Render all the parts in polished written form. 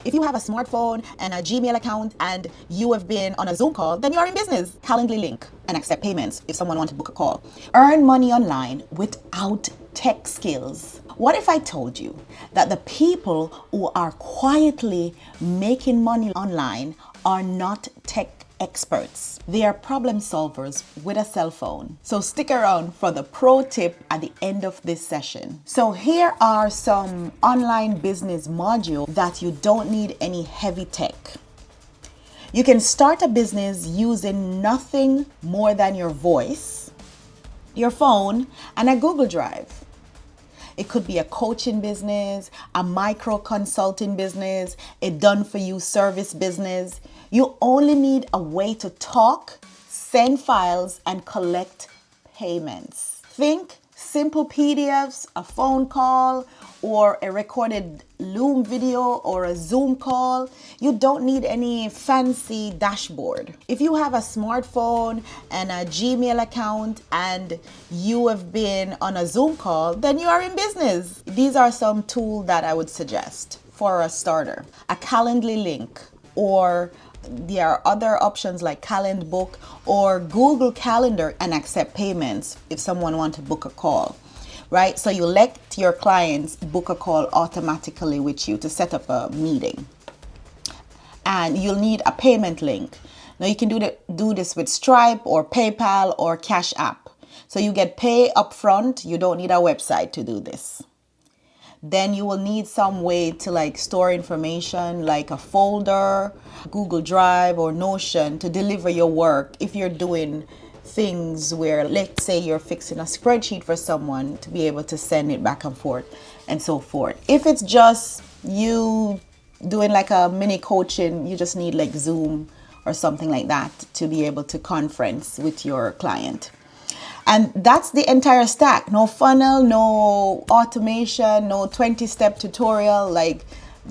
If you have a smartphone and a Gmail account and you have been on a Zoom call, then you are in business. Calendly link and accept payments if someone wants to book a call. Earn money online without tech skills. What if I told you that the people who are quietly making money online are not tech experts? They are problem solvers with a cell phone. So stick around for the pro tip at the end of this session. So here are some online business modules that you don't need any heavy tech. You can start a business using nothing more than your voice, your phone, and a Google Drive. It could be a coaching business, a micro consulting business, a done for you service business. You only need a way to talk, send files, and collect payments. Think simple PDFs, a phone call, or a recorded Loom video or a Zoom call. You don't need any fancy dashboard. If you have a smartphone and a Gmail account and you have been on a Zoom call, then you are in business. These are some tools that I would suggest for a starter. A Calendly link, or there are other options like Calendbook or Google Calendar, and accept payments if someone wants to book a call. Right? So you let your clients book a call automatically with you to set up a meeting. And you'll need a payment link. Now you can do this with Stripe or PayPal or Cash App. So you get pay upfront. You don't need a website to do this. Then you will need some way to store information like a folder, Google Drive or Notion to deliver your work if you're doing things where, let's say, you're fixing a spreadsheet for someone to be able to send it back and forth and so forth. If it's just you doing like a mini coaching, you just need like Zoom or something like that to be able to conference with your client. And that's the entire stack. No funnel, no automation, no 20-step tutorial,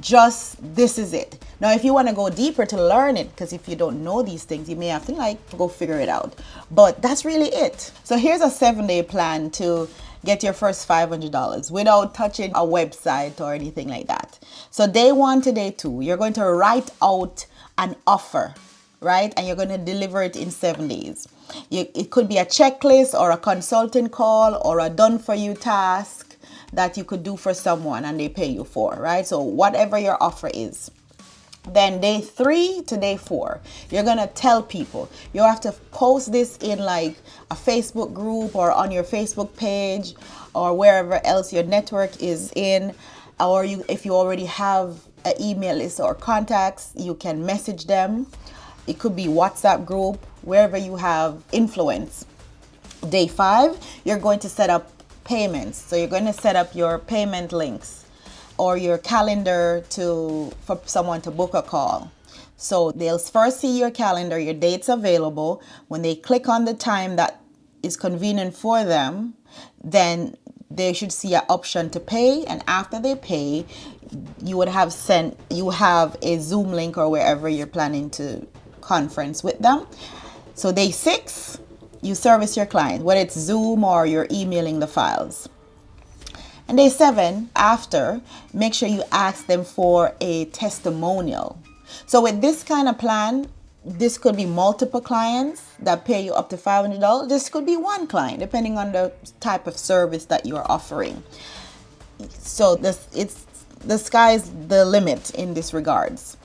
just this is it. Now, if you want to go deeper to learn it, because if you don't know these things, you may have to go figure it out. But that's really it. So here's a 7-day plan to get your first $500 without touching a website or anything like that. So day 1 to day 2, you're going to write out an offer, right? And you're going to deliver it in 7 days. It could be a checklist or a consulting call or a done for you task that you could do for someone and they pay you for, right? So whatever your offer is. Then day 3 to day 4, you're going to tell people. You have to post this in a Facebook group or on your Facebook page or wherever else your network is in. Or if you already have an email list or contacts, you can message them. It could be WhatsApp group, wherever you have influence. Day 5, you're going to set up payments. So you're going to set up your payment links or your calendar for someone to book a call. So they'll first see your calendar, your dates available. When they click on the time that is convenient for them, then they should see an option to pay. And after they pay, you have a Zoom link or wherever you're planning to conference with them. So day 6, you service your client, whether it's Zoom or you're emailing the files. And day 7, after, make sure you ask them for a testimonial. So with this kind of plan, this could be multiple clients that pay you up to $500. This could be one client, depending on the type of service that you're offering. So the sky's the limit in this regards.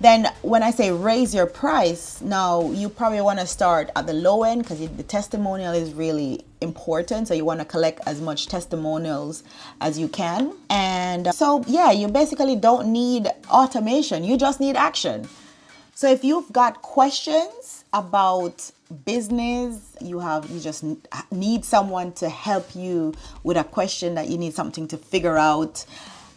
Then when I say raise your price, now you probably want to start at the low end because the testimonial is really important. So you want to collect as much testimonials as you can. And so, yeah, you basically don't need automation. You just need action. So if you've got questions about business, you just need someone to help you with a question that you need something to figure out.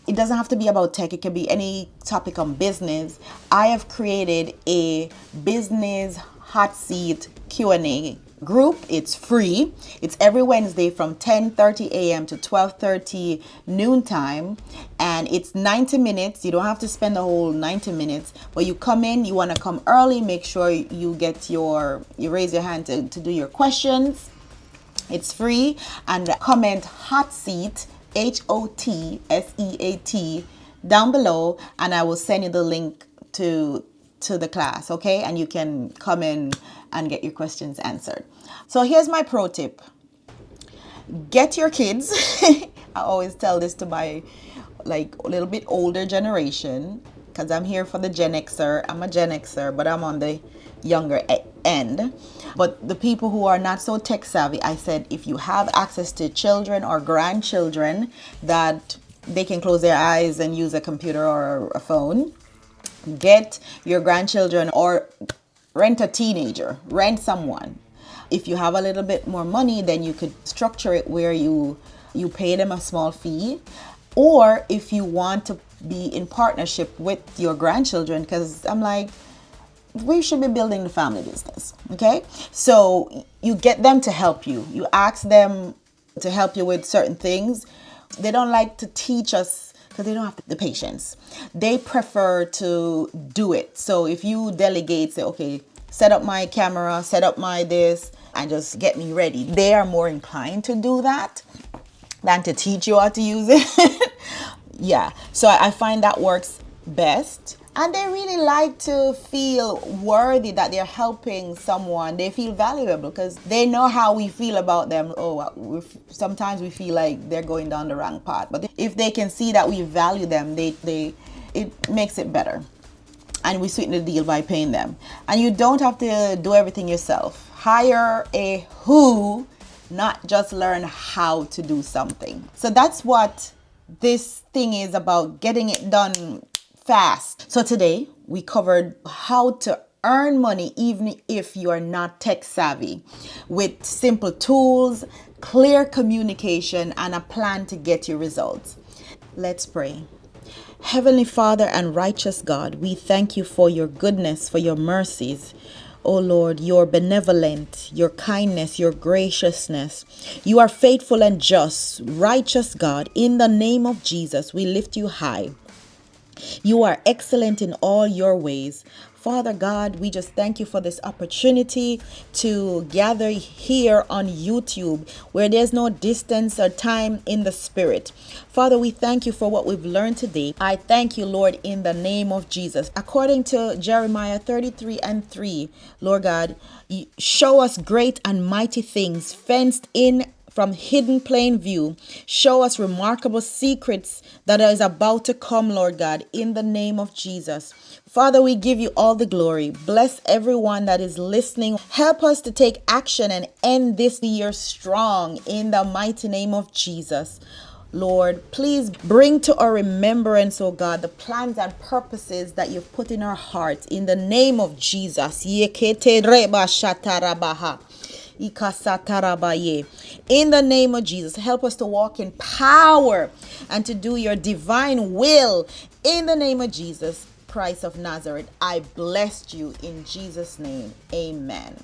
It doesn't have to be about tech. It can be any topic on business. I have created a business hot seat Q&A group. It's free. It's every Wednesday from 10:30 a.m. to 12:30 noontime. And it's 90 minutes. You don't have to spend the whole 90 minutes. But you come in, you want to come early. Make sure you raise your hand to do your questions. It's free. And comment hot seat HOTSEAT down below, and I will send you the link to the class, okay? And you can come in and get your questions answered. So here's my pro tip. Get your kids. I always tell this to my like a little bit older generation because I'm here for the Gen Xer. I'm a Gen Xer, but I'm on the younger end. But the people who are not so tech savvy, I said if you have access to children or grandchildren that they can close their eyes and use a computer or a phone, get your grandchildren or rent a teenager, rent someone. If you have a little bit more money, then you could structure it where you pay them a small fee. Or if you want to be in partnership with your grandchildren, because I'm like, we should be building the family business, okay? So you get them to help you. You ask them to help you with certain things. They don't like to teach us because they don't have the patience. They prefer to do it. So if you delegate, say, okay, set up my camera, set up my this, and just get me ready. They are more inclined to do that than to teach you how to use it. Yeah, so I find that works best. And they really like to feel worthy that they're helping someone. They feel valuable because they know how we feel about them. Oh, sometimes we feel like they're going down the wrong path. But if they can see that we value them, it makes it better. And we sweeten the deal by paying them. And you don't have to do everything yourself. Hire a who, not just learn how to do something. So that's what this thing is about, getting it done fast. So today we covered how to earn money even if you are not tech savvy, with simple tools, clear communication, and a plan to get your results. Let's pray. Heavenly Father and righteous God, we thank you for your goodness, for your mercies. Oh Lord, your benevolent, your kindness, your graciousness. You are faithful and just, righteous God. In the name of Jesus, we lift you high. You are excellent in all your ways. Father God, we just thank you for this opportunity to gather here on YouTube where there's no distance or time in the spirit. Father, we thank you for what we've learned today. I thank you, Lord, in the name of Jesus. According to Jeremiah 33:3, Lord God, show us great and mighty things fenced in from hidden plain view. Show us remarkable secrets that is about to come, Lord God, in the name of Jesus. Father, we give you all the glory. Bless everyone that is listening. Help us to take action and end this year strong in the mighty name of Jesus. Lord, please bring to our remembrance, oh God, the plans and purposes that you've put in our hearts in the name of Jesus. In the name of Jesus, help us to walk in power and to do your divine will. In the name of Jesus Christ of Nazareth, I bless you in Jesus' name. Amen.